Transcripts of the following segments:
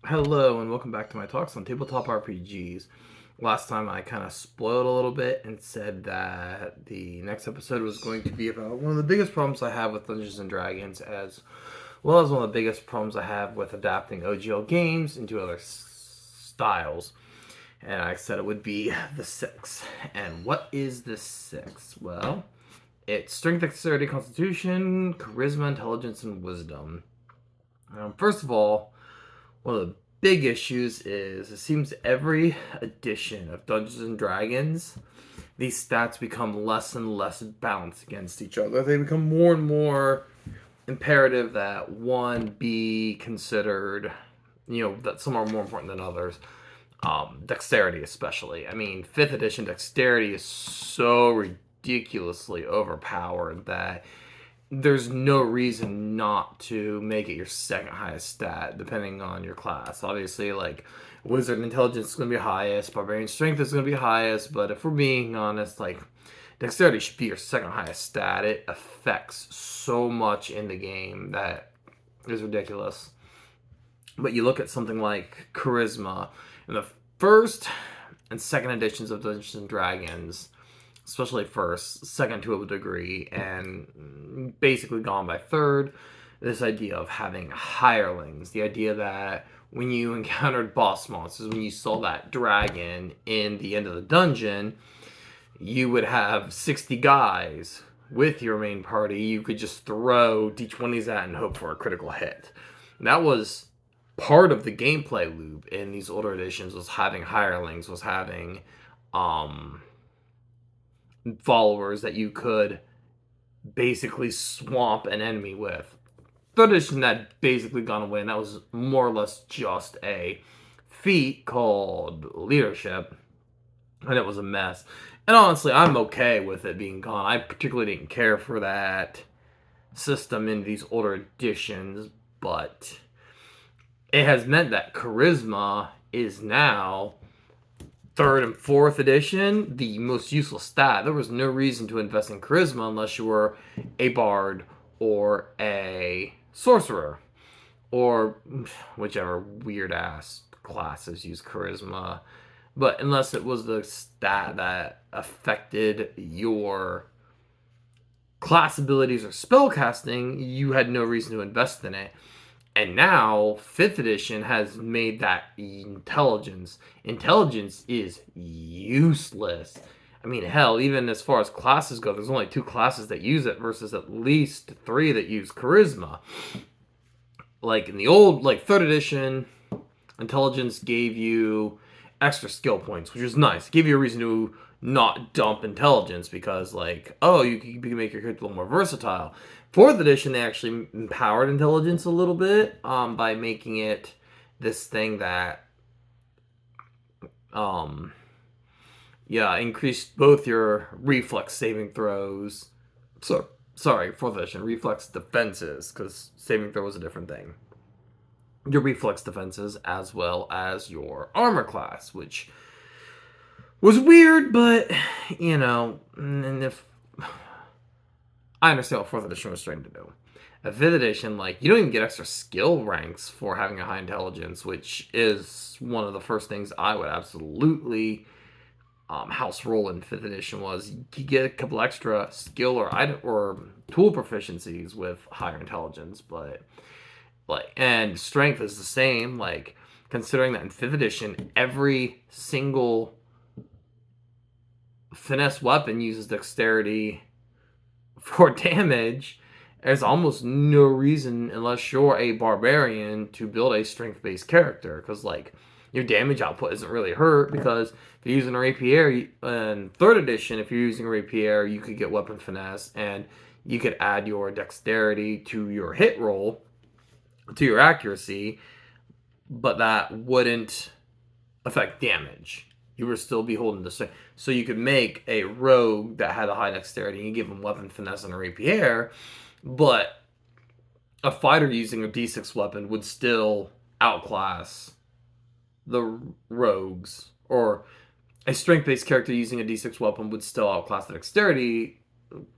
Hello and welcome back to my talks on tabletop RPGs. Last time I kind of spoiled a little bit and said that the next episode was going to be about one of the biggest problems I have with Dungeons and Dragons, as well as one of the biggest problems I have with adapting OGL games into other styles. And I said it would be the six. And what is the six? Well, it's strength, dexterity, constitution, charisma, intelligence, and wisdom. First of all, one of the big issues is it seems every edition of Dungeons and Dragons, these stats become less and less balanced against each other. They become more and more imperative that one be considered, that some are more important than others. Dexterity, especially. I mean, 5th edition dexterity is so ridiculously overpowered that there's no reason not to make it your second highest stat, depending on your class. Obviously, like, Wizard Intelligence is going to be highest, Barbarian Strength is going to be highest, but if we're being honest, like, Dexterity should be your second highest stat. It affects so much in the game that is ridiculous. But you look at something like Charisma, in the first and second editions of Dungeons and Dragons, especially first, second to a degree, and basically gone by third. This idea of having hirelings, the idea that when you encountered boss monsters, when you saw that dragon in the end of the dungeon, you would have 60 guys with your main party you could just throw d20s at and hope for a critical hit. And that was part of the gameplay loop in these older editions, was having hirelings, was having followers that you could basically swamp an enemy with. Third edition that basically gone away, and that was more or less just a feat called leadership, and it was a mess. And honestly, I'm okay with it being gone. I particularly didn't care for that system in these older editions, but it has meant that charisma is now third and fourth edition the most useless stat. There was no reason to invest in charisma unless you were a bard or a sorcerer, or whichever weird ass classes use charisma. But unless it was the stat that affected your class abilities or spell casting, you had no reason to invest in it. And now, 5th edition has made that intelligence. Intelligence is useless. I mean, hell, even as far as classes go, there's only 2 classes that use it versus at least 3 that use charisma. Like in the old, 3rd edition, intelligence gave you extra skill points, which was nice. It gave you a reason to not dump intelligence because, you can make your character a little more versatile. 4th edition, they actually empowered intelligence a little bit by making it this thing that, increased both your reflex saving throws. Sorry, 4th edition, reflex defenses, because saving throw was a different thing. Your reflex defenses as well as your armor class, which was weird, but, and if I understand what 4th edition was trying to do. At 5th edition, you don't even get extra skill ranks for having a high intelligence, which is one of the first things I would absolutely house roll in 5th edition. Was you get a couple extra skill or item or tool proficiencies with higher intelligence, but and strength is the same. Considering that in 5th edition, every single finesse weapon uses dexterity for damage, there's almost no reason, unless you're a barbarian, to build a strength-based character, because your damage output isn't really hurt, because if you're using a rapier in 3rd edition, if you're using a rapier, you could get weapon finesse, and you could add your dexterity to your hit roll, to your accuracy, but that wouldn't affect damage. You would still be holding the same. So you could make a rogue that had a high dexterity and you give them weapon finesse and a rapier, but a fighter using a d6 weapon would still outclass the rogues, or a strength-based character using a d6 weapon would still outclass the dexterity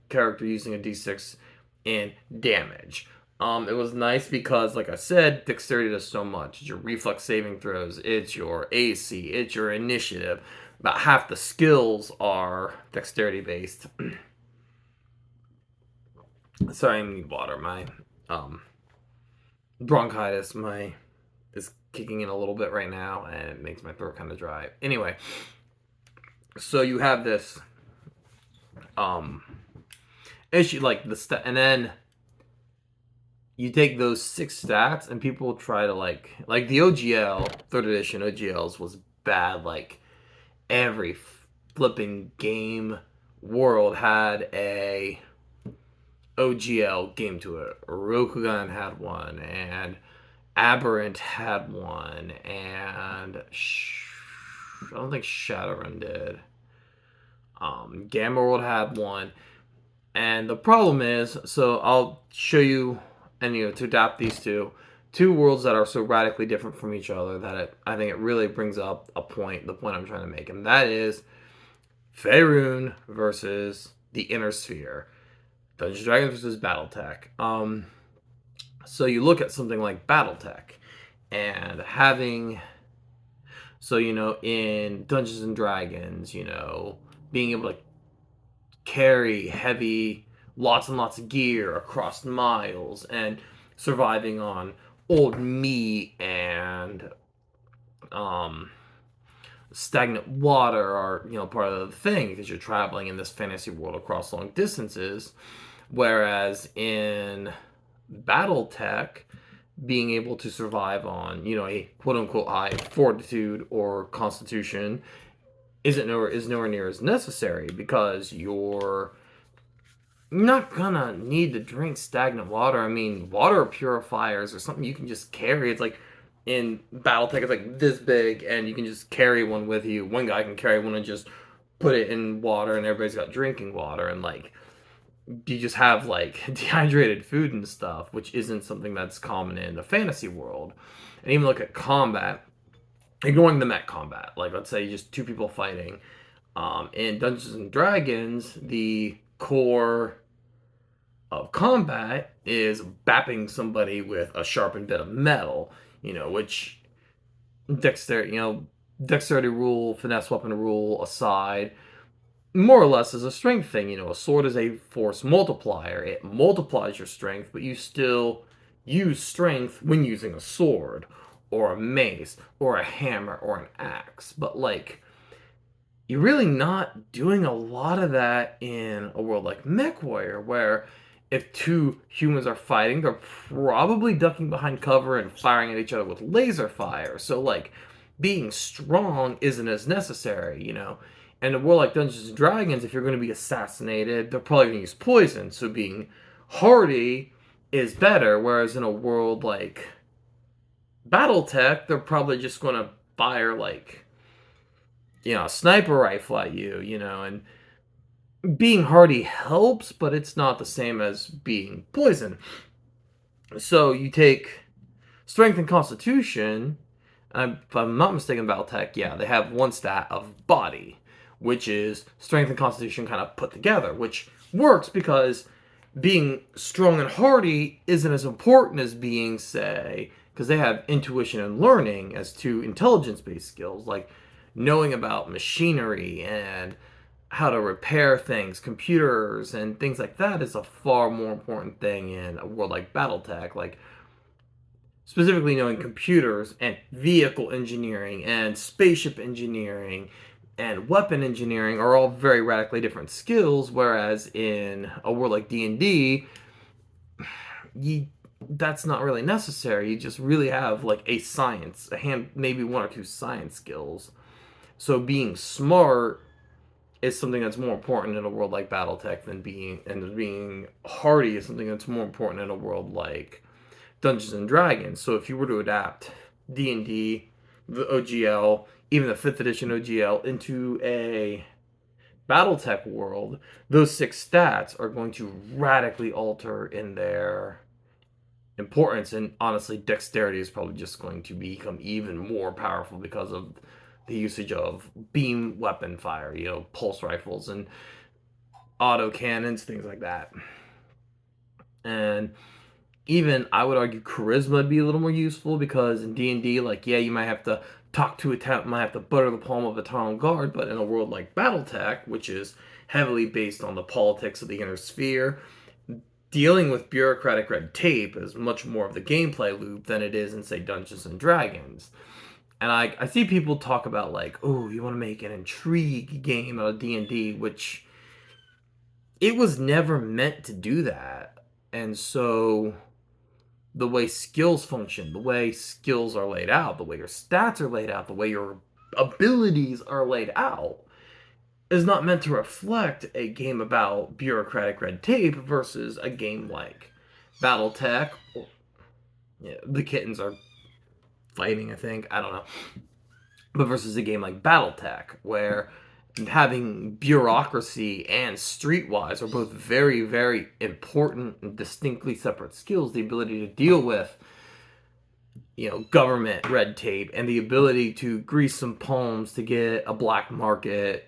character using a d6 in damage. It was nice because, like I said, dexterity does so much. It's your reflex saving throws, it's your AC, it's your initiative. About half the skills are dexterity based. Sorry, I need water. My um, bronchitis is kicking in a little bit right now, and it makes my throat kind of dry. Anyway, so you have this um issue like and then you take those 6 stats and people try to like the OGL third edition OGLs was bad. Like every flipping game world had a OGL game to it. Rokugan had one, and Aberrant had one, and I don't think Shadowrun did. Gamma World had one, and the problem is, so I'll show you, and to adapt these two worlds that are so radically different from each other that I think it really brings up the point I'm trying to make, and that is Faerun versus the Inner Sphere, Dungeons and Dragons versus BattleTech. So you look at something like BattleTech, and having, so in Dungeons and Dragons, being able to carry heavy, lots and lots of gear across miles, and surviving on old meat and stagnant water are part of the thing because you're traveling in this fantasy world across long distances. Whereas in BattleTech, being able to survive on a quote unquote high fortitude or constitution is nowhere near as necessary because you're not gonna need to drink stagnant water. I mean, water purifiers or something you can just carry. It's like in BattleTech, it's like this big, and you can just carry one with you. One guy can carry one and just put it in water, and everybody's got drinking water, and like you just have like dehydrated food and stuff, which isn't something that's common in the fantasy world. And even look at combat, ignoring the mech combat, like let's say just two people fighting. In Dungeons and Dragons, the core of combat is bapping somebody with a sharpened bit of metal, which dexterity rule, finesse weapon rule aside, more or less is a strength thing. A sword is a force multiplier. It multiplies your strength, but you still use strength when using a sword or a mace or a hammer or an axe. But like, you're really not doing a lot of that in a world like MechWarrior, where if two humans are fighting, they're probably ducking behind cover and firing at each other with laser fire. So like, being strong isn't as necessary, And in a world like Dungeons and Dragons, if you're going to be assassinated, they're probably going to use poison. So being hardy is better. Whereas in a world like BattleTech, they're probably just going to fire like a sniper rifle at you, and being hardy helps, but it's not the same as being poison. So you take strength and constitution. If I'm not mistaken, BattleTech, yeah, they have one stat of body, which is strength and constitution kind of put together, which works because being strong and hardy isn't as important as being, say, because they have intuition and learning as two intelligence-based skills, like knowing about machinery and how to repair things, computers, and things like that is a far more important thing in a world like BattleTech. Like, specifically knowing computers and vehicle engineering and spaceship engineering and weapon engineering are all very radically different skills, whereas in a world like D&D, that's not really necessary. You just really have like a science, maybe one or two science skills. So being smart is something that's more important in a world like BattleTech than being hardy is something that's more important in a world like Dungeons and Dragons. So if you were to adapt D&D, the OGL, even the 5th edition OGL into a BattleTech world, those 6 stats are going to radically alter in their importance. And honestly, dexterity is probably just going to become even more powerful because of the usage of beam weapon fire, pulse rifles and auto cannons, things like that. And even I would argue charisma would be a little more useful, because in D&D, like, yeah, you might have to talk to a town, might have to butter the palm of a town guard, but in a world like BattleTech, which is heavily based on the politics of the inner sphere, dealing with bureaucratic red tape is much more of the gameplay loop than it is in, say, Dungeons and Dragons. And I see people talk about, like, oh, you want to make an intrigue game out of D&D, which it was never meant to do that. And so the way skills function, the way skills are laid out, the way your stats are laid out, the way your abilities are laid out is not meant to reflect a game about bureaucratic red tape versus a game like BattleTech. Yeah, the kittens are fighting, I think. I don't know. But versus a game like BattleTech, where having bureaucracy and streetwise are both very, very important and distinctly separate skills. The ability to deal with, government red tape, and the ability to grease some palms to get a black market,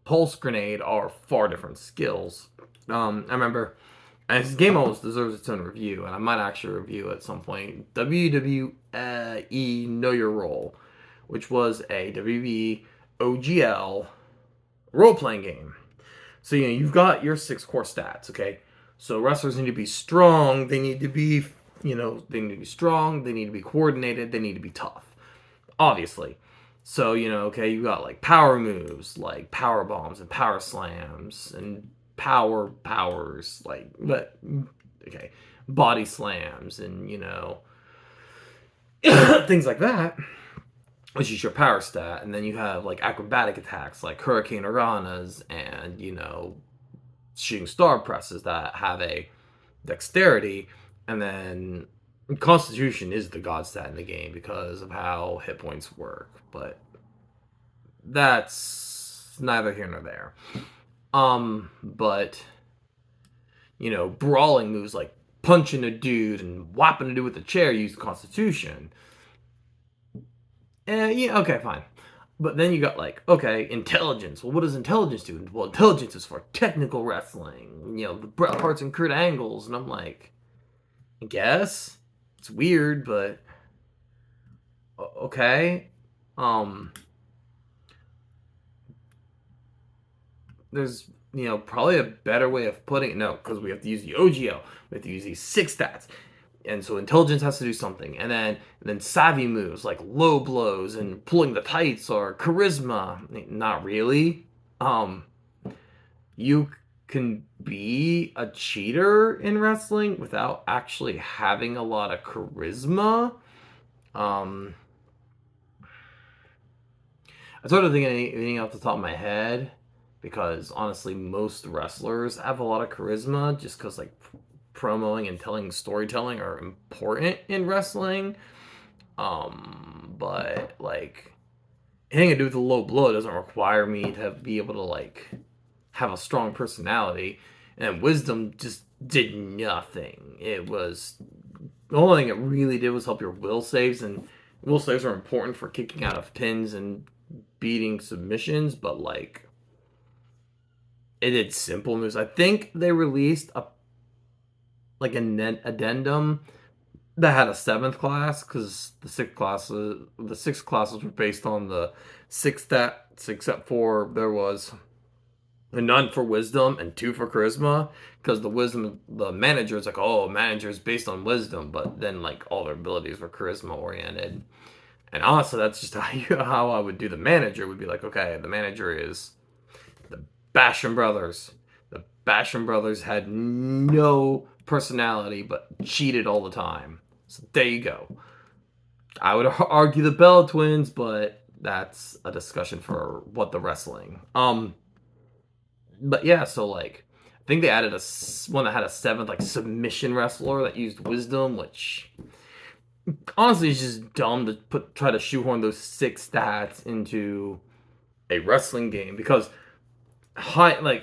pulse grenade are far different skills. I remember, and this game almost deserves its own review, and I might actually review it at some point. WWE Know Your Role, which was a WWE OGL role-playing game. So, you've got your 6 core stats, okay? So wrestlers need to be strong, they need to be, they need to be strong, they need to be coordinated, they need to be tough. Obviously. So, okay, you got like power moves, like power bombs and power slams and powers, like, but, okay, body slams and, things like that, which is your power stat. And then you have like acrobatic attacks like Hurricane Iranas and, shooting star presses that have a dexterity. And then Constitution is the god stat in the game because of how hit points work. But that's neither here nor there. But, brawling moves like punching a dude and whapping a dude with a chair use Constitution. Yeah, okay, fine. But then you got like, okay, intelligence. Well, what does intelligence do? Well, intelligence is for technical wrestling. The Bret Harts and Kurt Angles. And I'm like, I guess. It's weird, but okay. There's, probably a better way of putting it. No, because we have to use the OGL. We have to use these 6 stats. And so intelligence has to do something. And then savvy moves like low blows and pulling the tights or charisma. Not really. You can be a cheater in wrestling without actually having a lot of charisma. I'm sort of thinking anything off the top of my head, because honestly, most wrestlers have a lot of charisma just because, like, promoing and telling storytelling are important in wrestling. But like, anything to do with the low blow doesn't require me to be able to like have a strong personality. And wisdom just did nothing. It was, the only thing it really did was help your will saves, and will saves are important for kicking out of pins and beating submissions, but like, it did simple moves. I think they released an addendum that had a 7th class, because the 6 classes were based on the 6 stats, except for there was none for wisdom and 2 for charisma, because the manager is like, oh, manager is based on wisdom, but then like all their abilities were charisma oriented. And honestly, that's just how I would do the manager. Would be like, okay, the manager is the Basham Brothers. The Basham Brothers had no personality but cheated all the time. So there you go. I would argue the Bella Twins, but that's a discussion for what the wrestling. But yeah, so like, I think they added one that had a 7th like submission wrestler that used wisdom, which honestly is just dumb to try to shoehorn those 6 stats into a wrestling game, because I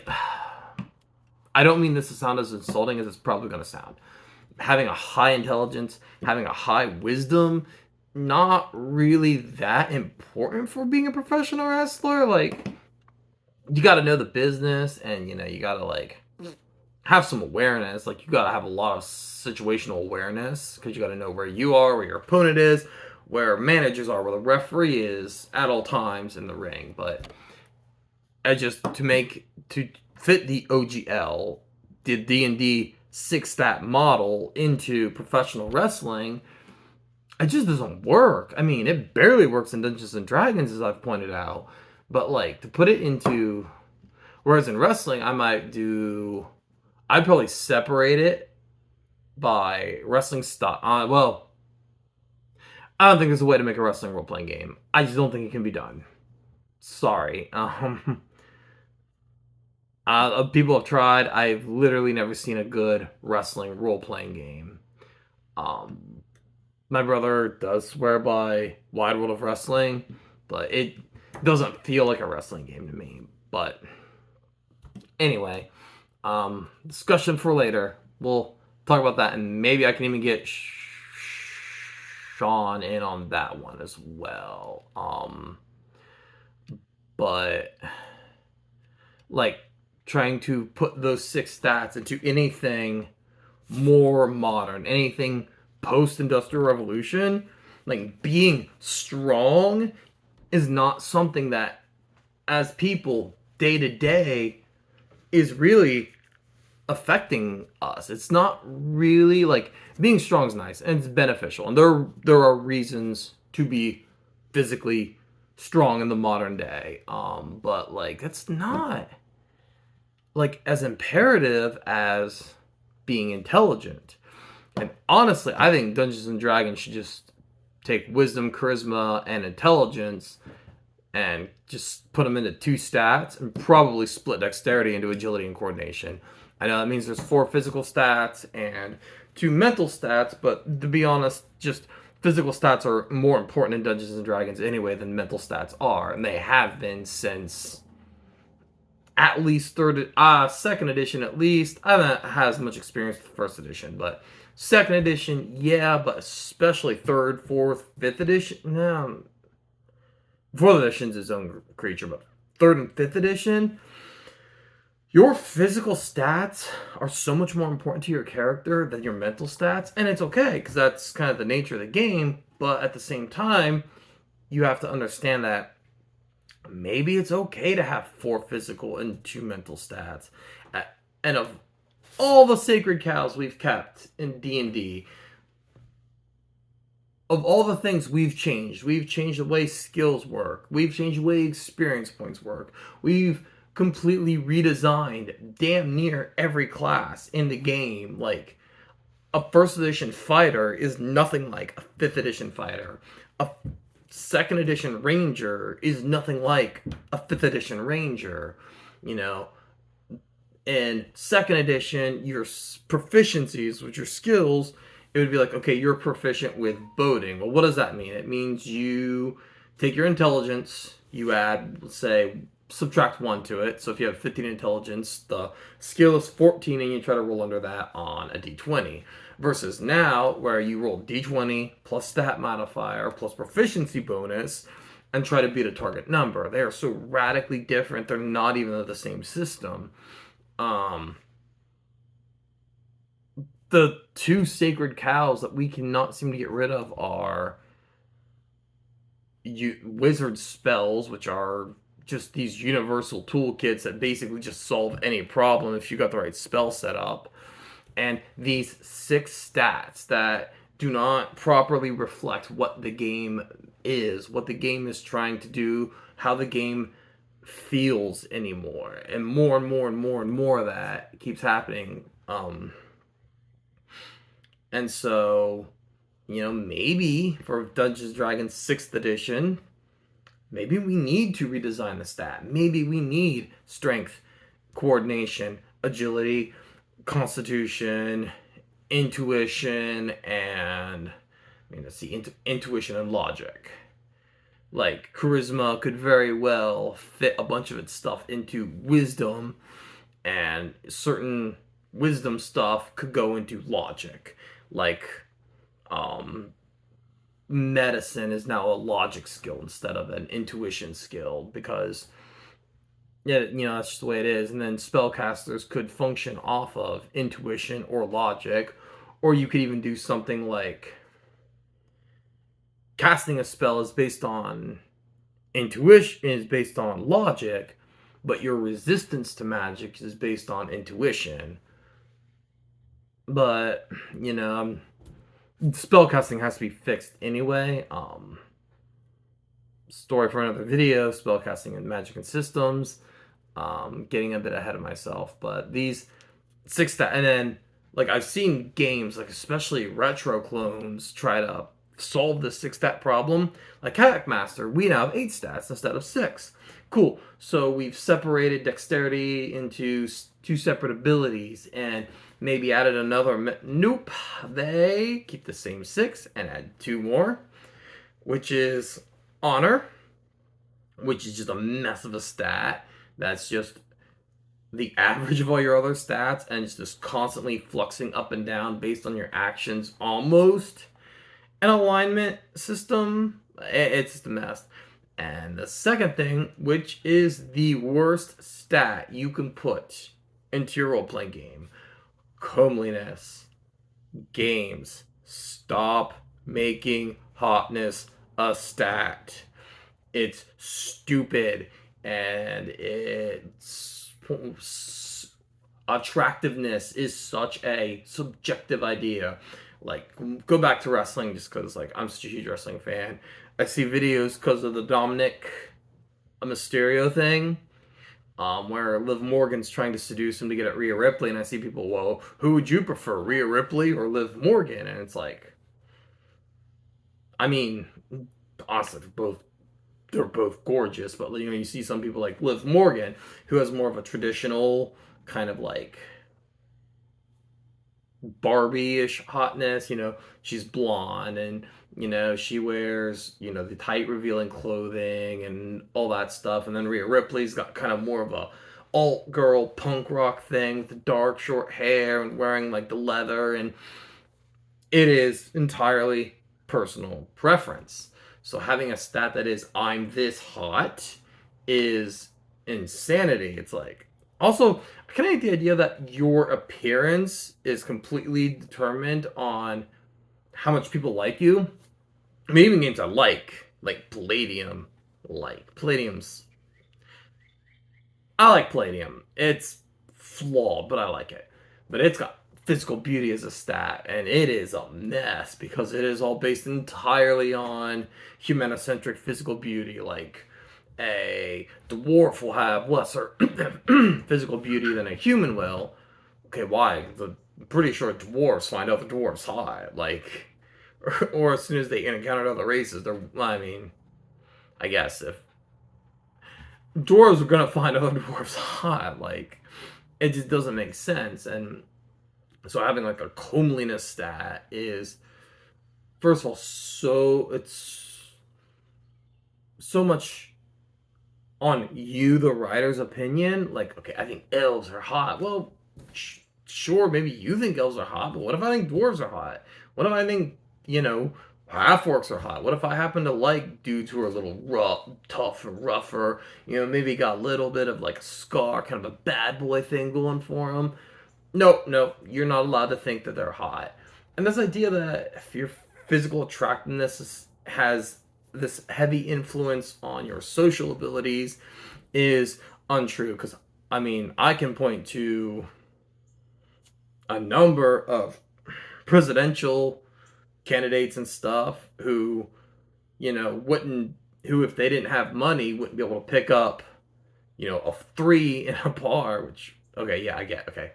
don't mean this to sound as insulting as it's probably going to sound. Having a high intelligence, having a high wisdom, not really that important for being a professional wrestler. Like, you got to know the business, and you got to like have some awareness. Like, you gotta have a lot of situational awareness because you gotta know where you are, where your opponent is, where managers are, where the referee is at all times in the ring. But I just to fit the OGL, the D&D 6 stat model into professional wrestling, it just doesn't work. I mean, it barely works in Dungeons and Dragons, as I've pointed out. But like, to put it into, whereas in wrestling, I'd probably separate it by wrestling style. Well, I don't think there's a way to make a wrestling role playing game. I just don't think it can be done. Sorry. People have tried. I've literally never seen a good wrestling role playing game. Um, my brother does swear by Wide World of Wrestling, but it doesn't feel like a wrestling game to me. But anyway, discussion for later. We'll talk about that, and maybe I can even get Sean in on that one as well. But like, trying to put those 6 stats into anything more modern, anything post-industrial revolution, like, being strong is not something that, as people day to day, is really affecting us. It's not really like, being strong is nice and it's beneficial, and there are reasons to be physically strong in the modern day. But like, that's not like as imperative as being intelligent. And honestly, I think Dungeons and Dragons should just take wisdom, charisma, and intelligence and just put them into 2 stats and probably split dexterity into agility and coordination. I know that means there's 4 physical stats and 2 mental stats, but to be honest, just physical stats are more important in Dungeons and Dragons anyway than mental stats are, and they have been since at least second edition at least. I haven't had as much experience with first edition, but second edition, yeah, but especially third, fourth, fifth edition. No, fourth edition's its own creature, but third and fifth edition, your physical stats are so much more important to your character than your mental stats, and it's okay because that's kind of the nature of the game. But at the same time, you have to understand that maybe it's okay to have 4 physical and 2 mental stats. And of all the sacred cows we've kept in D&D, of all the things we've changed the way skills work, we've changed the way experience points work, we've completely redesigned damn near every class in the game. Like, a first edition fighter is nothing like a 5th edition fighter. A second edition ranger is nothing like a 5th edition ranger. You know, in second edition, your proficiencies, which are skills, it would be like, okay, you're proficient with boating. Well, what does that mean? It means you take your intelligence, you add, let's say, subtract 1 to it. So if you have 15 intelligence, the skill is 14, and you try to roll under that on a d20. Versus now, where you roll d20 plus stat modifier plus proficiency bonus and try to beat a target number. They are so radically different, they're not even the same system. The 2 sacred cows that we cannot seem to get rid of are wizard spells, which are just these universal toolkits that basically just solve any problem if you got the right spell set up, and these 6 stats that do not properly reflect what the game is, what the game is trying to do, how the game feels anymore. And more and more and more and more of that keeps happening. And so, maybe for Dungeons & Dragons 6th edition, maybe we need to redesign the stat. Maybe we need strength, coordination, agility, constitution, intuition, and intuition and logic. Like, charisma could very well fit a bunch of its stuff into wisdom, and certain wisdom stuff could go into logic. Like, medicine is now a logic skill instead of an intuition skill, because Yeah, that's just the way it is. And then spellcasters could function off of intuition or logic, or you could even do something like casting a spell is based on intuition, is based on logic, but your resistance to magic is based on intuition. But you know, spellcasting has to be fixed anyway. Story for another video. Spellcasting and magic and systems. Getting a bit ahead of myself, but these 6 stat, and then like I've seen games, like especially retro clones, try to solve this 6 stat problem. Like Kayak Master, we now have 8 stats instead of 6. Cool. So we've separated dexterity into 2 separate abilities and maybe added another. Nope. They keep the same 6 and add 2 more, which is honor, which is just a mess of a stat. That's just the average of all your other stats, and it's just constantly fluxing up and down based on your actions almost. An alignment system, it's just a mess. And the second thing, which is the worst stat you can put into your role-playing game, comeliness. Games, stop making hotness a stat. It's stupid, and attractiveness is such a subjective idea. Like, go back to wrestling just because, like, I'm such a huge wrestling fan. I see videos because of the Dominic Mysterio thing, where Liv Morgan's trying to seduce him to get at Rhea Ripley, and I see people, well, who would you prefer, Rhea Ripley or Liv Morgan? And it's like, I mean, honestly, they're both gorgeous, but you see some people like Liv Morgan, who has more of a traditional kind of like Barbie-ish hotness. She's blonde, and she wears the tight revealing clothing and all that stuff. And then Rhea Ripley's got kind of more of a alt girl punk rock thing with the dark short hair and wearing like the leather, and it is entirely personal preference. So having a stat that is I'm this hot is insanity. It's like, also, I kind of like the idea that your appearance is completely determined on how much people like you. I mean, even games I like Palladium, I like Palladium. It's flawed, but I like it. But it's got physical beauty as a stat, and it is a mess because it is all based entirely on humanocentric physical beauty. Like, a dwarf will have lesser physical beauty than a human will. Okay, why? I'm pretty sure dwarves find other dwarves hot. Like, or as soon as they encounter other races, I mean, I guess if dwarves are gonna find other dwarves hot, like, it just doesn't make sense. And so having like a comeliness stat is, first of all, it's so much on you, the writer's opinion. Like, okay, I think elves are hot. Well, sure, maybe you think elves are hot, but what if I think dwarves are hot? What if I think, half orcs are hot? What if I happen to like dudes who are a little rough, tough, and rougher? Maybe got a little bit of like a scar, kind of a bad boy thing going for them. No, you're not allowed to think that they're hot. And this idea that if your physical attractiveness has this heavy influence on your social abilities is untrue. Because, I mean, I can point to a number of presidential candidates and stuff who, who, if they didn't have money, wouldn't be able to pick up, a 3 in a bar, which, okay, yeah, I get, okay.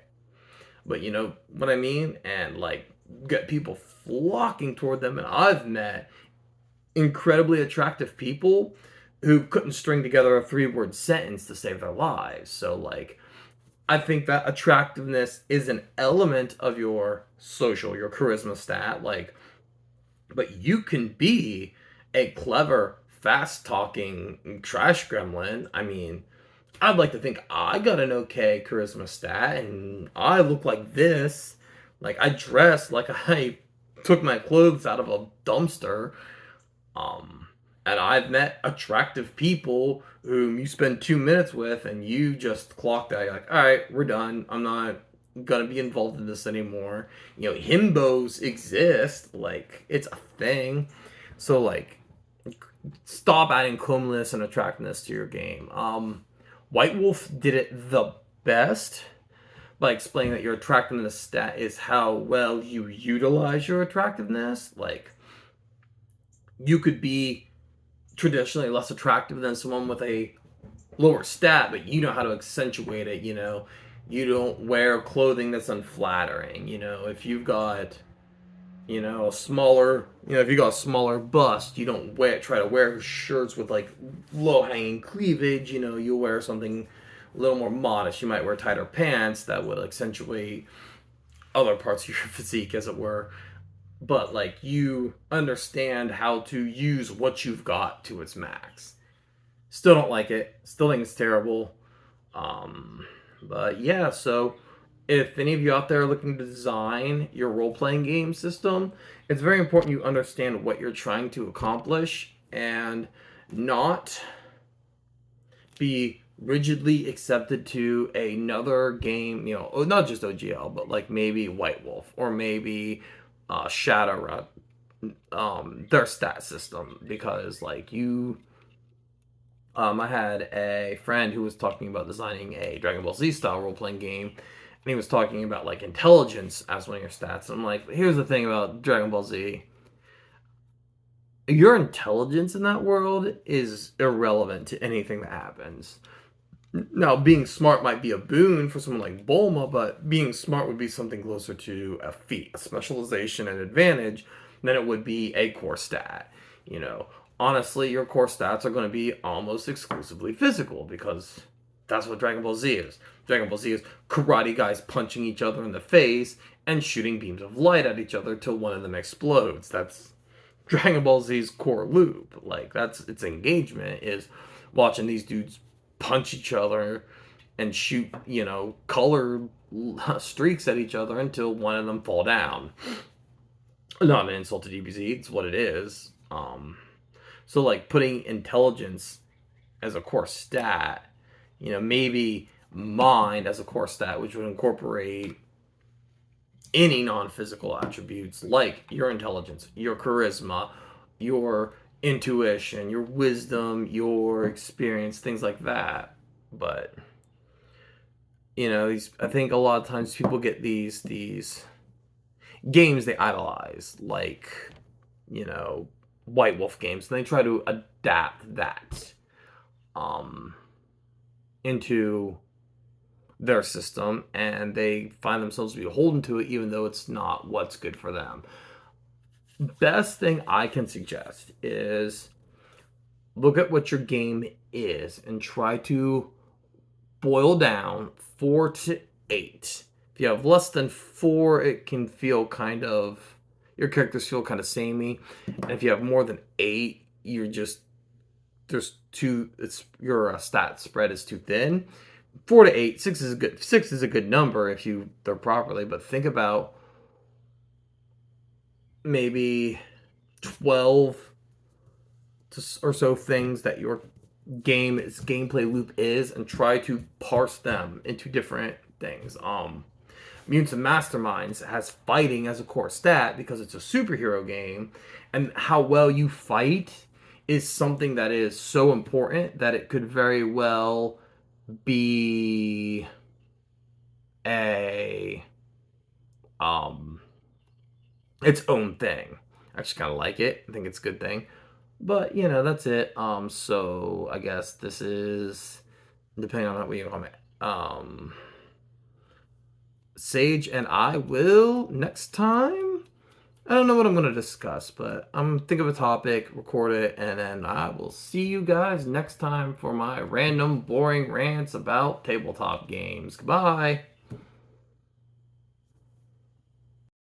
But you know what I mean? And like, get people flocking toward them. And I've met incredibly attractive people who couldn't string together a 3-word sentence to save their lives. So like, I think that attractiveness is an element of your your charisma stat. Like, but you can be a clever, fast talking trash gremlin. I mean, I'd like to think I got an okay charisma stat, and I look like this. Like, I dress like I took my clothes out of a dumpster. Um, And I've met attractive people whom you spend 2 minutes with and you just clock that. You're like, all right, we're done. I'm not gonna be involved in this anymore. You know, himbos exist. Like, it's a thing. So, like, stop adding comeliness and attractiveness to your game. White Wolf did it the best by explaining that your attractiveness stat is how well you utilize your attractiveness. Like, you could be traditionally less attractive than someone with a lower stat, but you know how to accentuate it. You don't wear clothing that's unflattering. If you've got a smaller, if you got a smaller bust, you don't try to wear shirts with like low hanging cleavage. You'll wear something a little more modest. You might wear tighter pants that would accentuate other parts of your physique, as it were. But like, you understand how to use what you've got to its max. Still don't like it. Still think it's terrible. But yeah, so if any of you out there are looking to design your role-playing game system, it's very important you understand what you're trying to accomplish and not be rigidly accepted to another game, not just OGL, but like maybe White Wolf or maybe Shadowrun, their stat system, because like I had a friend who was talking about designing a Dragon Ball Z style role playing game, and he was talking about like intelligence as one of your stats. And I'm like, here's the thing about Dragon Ball Z: your intelligence in that world is irrelevant to anything that happens. Now, being smart might be a boon for someone like Bulma, but being smart would be something closer to a feat, a specialization, and advantage than it would be a core stat. Honestly, your core stats are going to be almost exclusively physical, because that's what Dragon Ball Z is. Dragon Ball Z is karate guys punching each other in the face and shooting beams of light at each other till one of them explodes. That's Dragon Ball Z's core loop. Like, that's its engagement, is watching these dudes punch each other and shoot, color streaks at each other until one of them fall down. Not an insult to DBZ, it's what it is. So like, putting intelligence as a core stat, maybe mind as a core stat, which would incorporate any non-physical attributes like your intelligence, your charisma, your intuition, your wisdom, your experience, things like that. But I think a lot of times people get these games they idolize, like White Wolf games, and they try to adapt that into their system, and they find themselves to be beholden to it, even though it's not what's good for them. Best thing I can suggest is look at what your game is and try to boil down 4 to 8. If you have less than 4, it can feel your characters feel kind of samey. And if you have more than 8, your stat spread is too thin. 4 to 8, 6 is good. 6 is a good number if they're properly, but think about maybe 12 or so things that your gameplay loop is, and try to parse them into different things. Mutants and Masterminds has fighting as a core stat because it's a superhero game, and how well you fight is something that is so important that it could very well be its own thing. I just kind of like it. I think it's a good thing. But that's it. So I guess this is, depending on what you comment. Sage and I will next time. I don't know what I'm going to discuss, but I'm think of a topic, record it, and then I will see you guys next time for my random boring rants about tabletop games. Goodbye.